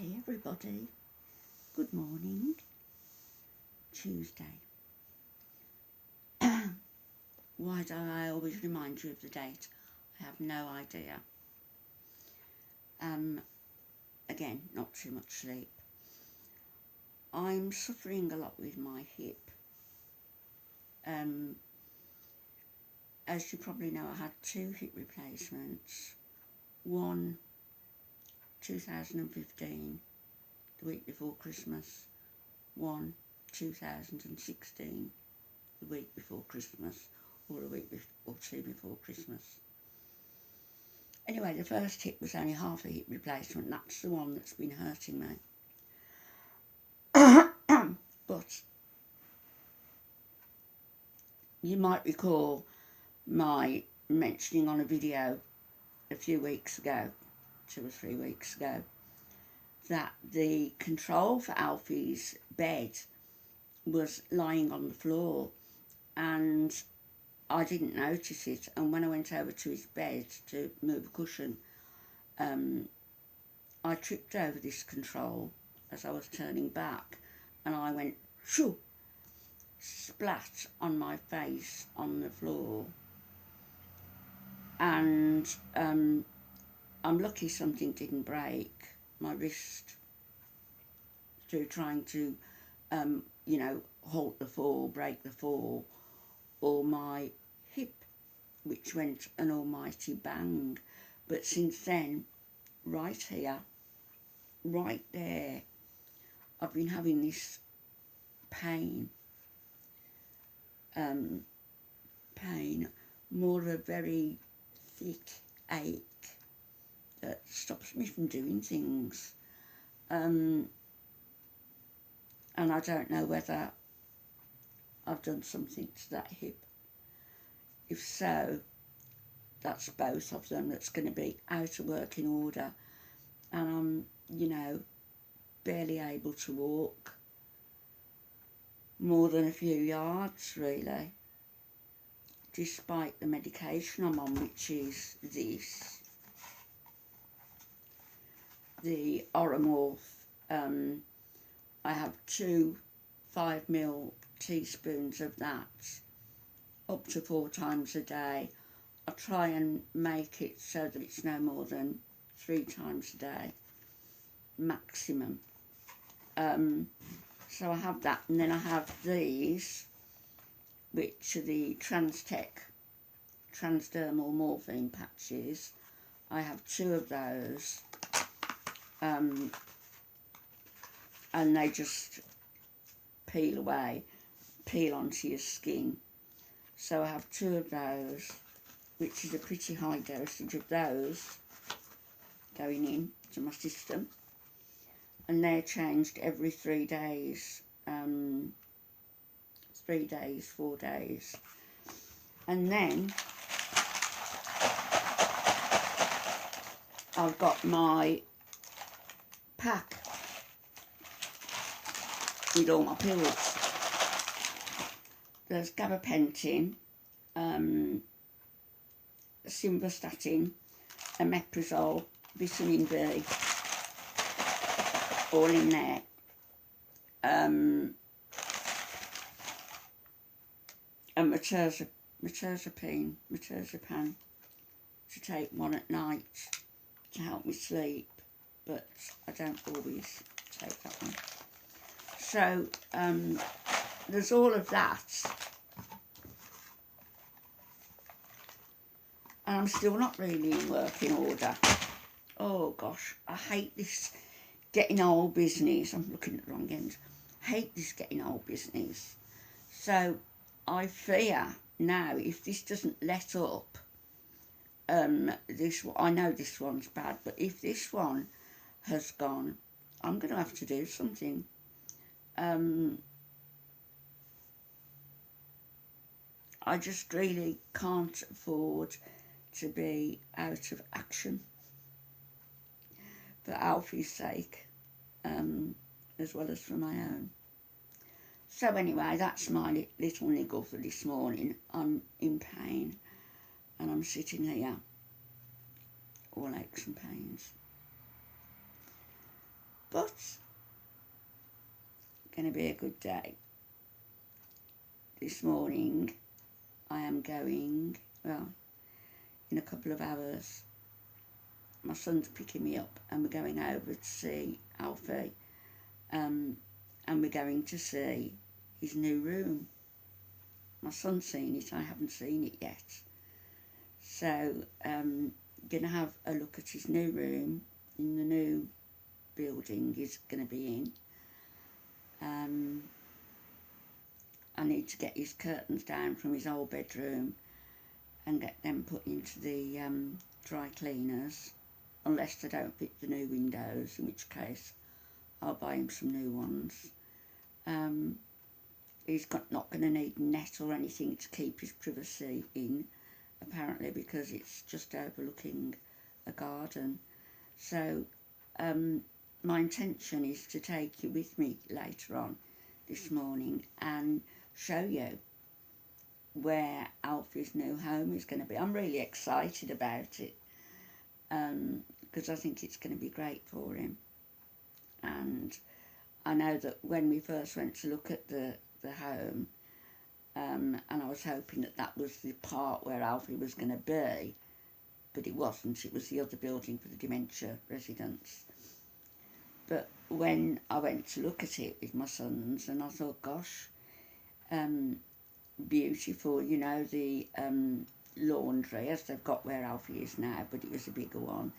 Hey everybody, good morning, Tuesday. Why do I always remind you of the date? I have no idea. Again, not too much sleep. I'm suffering a lot with my hip. As you probably know, I had 2 hip replacements. One 2015, the week before Christmas. One 2016, the week before Christmas, or a week or two before Christmas. Anyway, the first hip was only half a hip replacement. That's the one that's been hurting me. But you might recall my mentioning on a video a few weeks ago, 2 or 3 weeks ago, that the control for ALFIE's bed was lying on the floor and I didn't notice it, and when I went over to his bed to move a cushion, I tripped over this control as I was turning back and I went shoo, splat on my face on the floor, and I'm lucky something didn't break my wrist through trying to halt the fall, break the fall, or my hip, which went an almighty bang. But since then, right here, right there, I've been having this pain, more of a very thick ache that stops me from doing things. And I don't know whether I've done something to that hip. If so, that's both of them that's going to be out of working order, and I'm, barely able to walk more than a few yards, really, despite the medication I'm on, which is the Oromorph. I have 2 5ml teaspoons of that up to 4 times a day. I try and make it so that it's no more than 3 times a day maximum. So I have that, and then I have these, which are the transdermal morphine patches. I have 2 of those, and they just peel onto your skin. So I have 2 of those, which is a pretty high dosage of those going in to my system, and they're changed every 3 days, 3 days, 4 days. And then I've got my pack with all my pills. There's gabapentin, simvastatin, omeprazole, vitamin B, all in there. And mirtazapine to take 1 at night to help me sleep, but I don't always take that one. So there's all of that, and I'm still not really in working order. Oh gosh, I hate this getting old business. I'm looking at the wrong end. I hate this getting old business. So I fear now, if this doesn't let up, I know this one's bad, but if this one has gone, I'm going to have to do something. I just really can't afford to be out of action for Alfie's sake, as well as for my own. So anyway, that's my little niggle for this morning. I'm in pain and I'm sitting here, all aches and pains. But going to be a good day. This morning I am going, well, in a couple of hours, my son's picking me up and we're going over to see ALFIE, and we're going to see his new room. My son's seen it, I haven't seen it yet. So, going to have a look at his new room in the new building he's going to be in. I need to get his curtains down from his old bedroom and get them put into the dry cleaners, unless they don't fit the new windows, in which case I'll buy him some new ones. He's not going to need net or anything to keep his privacy in, apparently, because it's just overlooking a garden. So my intention is to take you with me later on this morning and show you where ALFIE's new home is going to be. I'm really excited about it, because I think it's going to be great for him. And I know that when we first went to look at the home, and I was hoping that was the part where ALFIE was going to be, but it wasn't. It was the other building for the dementia residents. But when I went to look at it with my sons, and I thought, gosh, beautiful, you know, the laundry, as they've got where ALFIE is now, but it was a bigger one,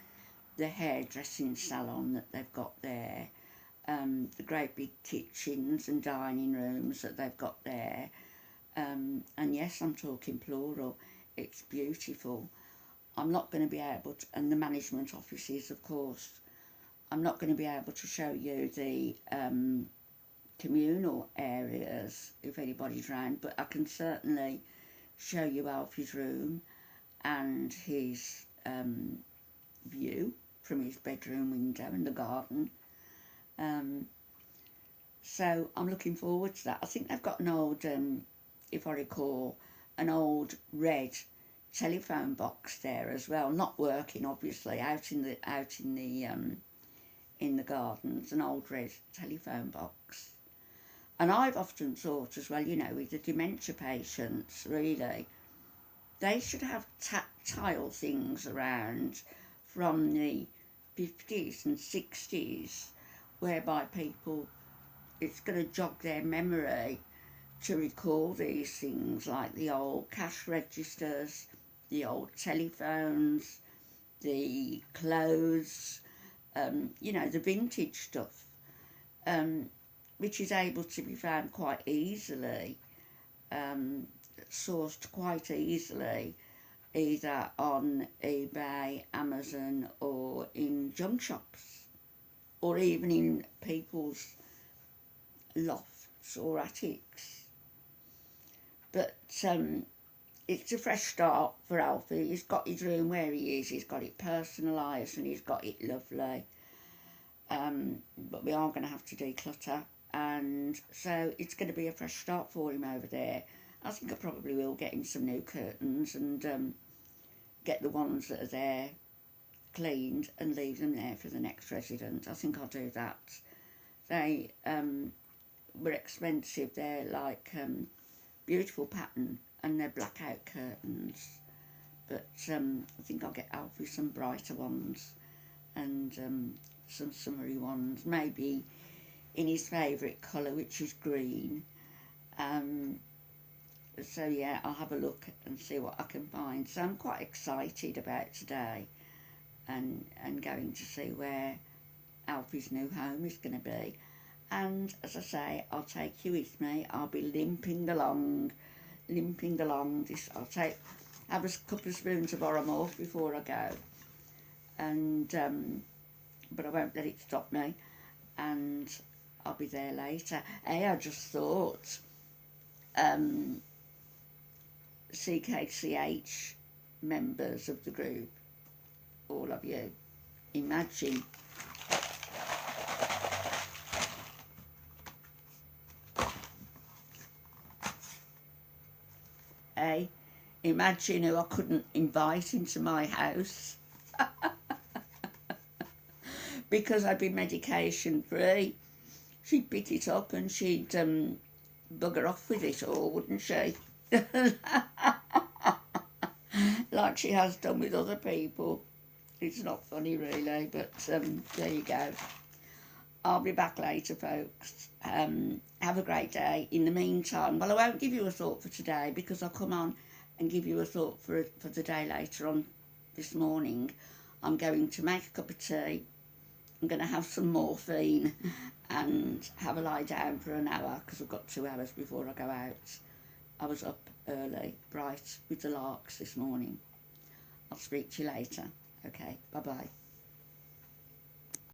the hairdressing salon that they've got there, the great big kitchens and dining rooms that they've got there, and yes, I'm talking plural, it's beautiful. I'm not going to be able to, and the management offices, of course, I'm not going to be able to show you the communal areas if anybody's round, but I can certainly show you ALFIE's room and his view from his bedroom window in the garden. So I'm looking forward to that. I think they've got an old, if I recall, an old red telephone box there as well, not working obviously, out in the gardens, an old red telephone box. And I've often thought as well, you know, with the dementia patients, really, they should have tactile things around from the 50s and 60s, whereby people, it's going to jog their memory to recall these things, like the old cash registers, the old telephones, the clothes, you know, the vintage stuff, which is able to be found quite easily, sourced quite easily, either on eBay, Amazon, or in junk shops, or even in people's lofts or attics. But it's a fresh start for ALFIE. He's got his room where he is, he's got it personalised and he's got it lovely. But we are going to have to declutter, and so it's going to be a fresh start for him over there. I think I probably will get him some new curtains and get the ones that are there cleaned and leave them there for the next resident. I think I'll do that. They were expensive. They're like beautiful pattern, and they're blackout curtains. But I think I'll get ALFIE some brighter ones and some summery ones, maybe in his favourite colour, which is green. So yeah, I'll have a look and see what I can find. So I'm quite excited about today and going to see where ALFIE's new home is going to be. And as I say, I'll take you with me. I'll be limping along this. I'll have a couple of spoons of Oromorph before I go, and but I won't let it stop me, and I'll be there later. Hey, I just thought, CKCH members of the group, all of you, imagine imagine who I couldn't invite into my house. because I'd been medication free, she'd pick it up and she'd bugger off with it all, wouldn't she? Like she has done with other people. It's not funny really, but there you go. I'll be back later, folks. Have a great day. In the meantime, well, I won't give you a thought for today because I'll come on and give you a thought for the day later on this morning. I'm going to make a cup of tea. I'm going to have some morphine and have a lie down for an hour because I've got 2 hours before I go out. I was up early, bright with the larks this morning. I'll speak to you later. Okay, bye-bye.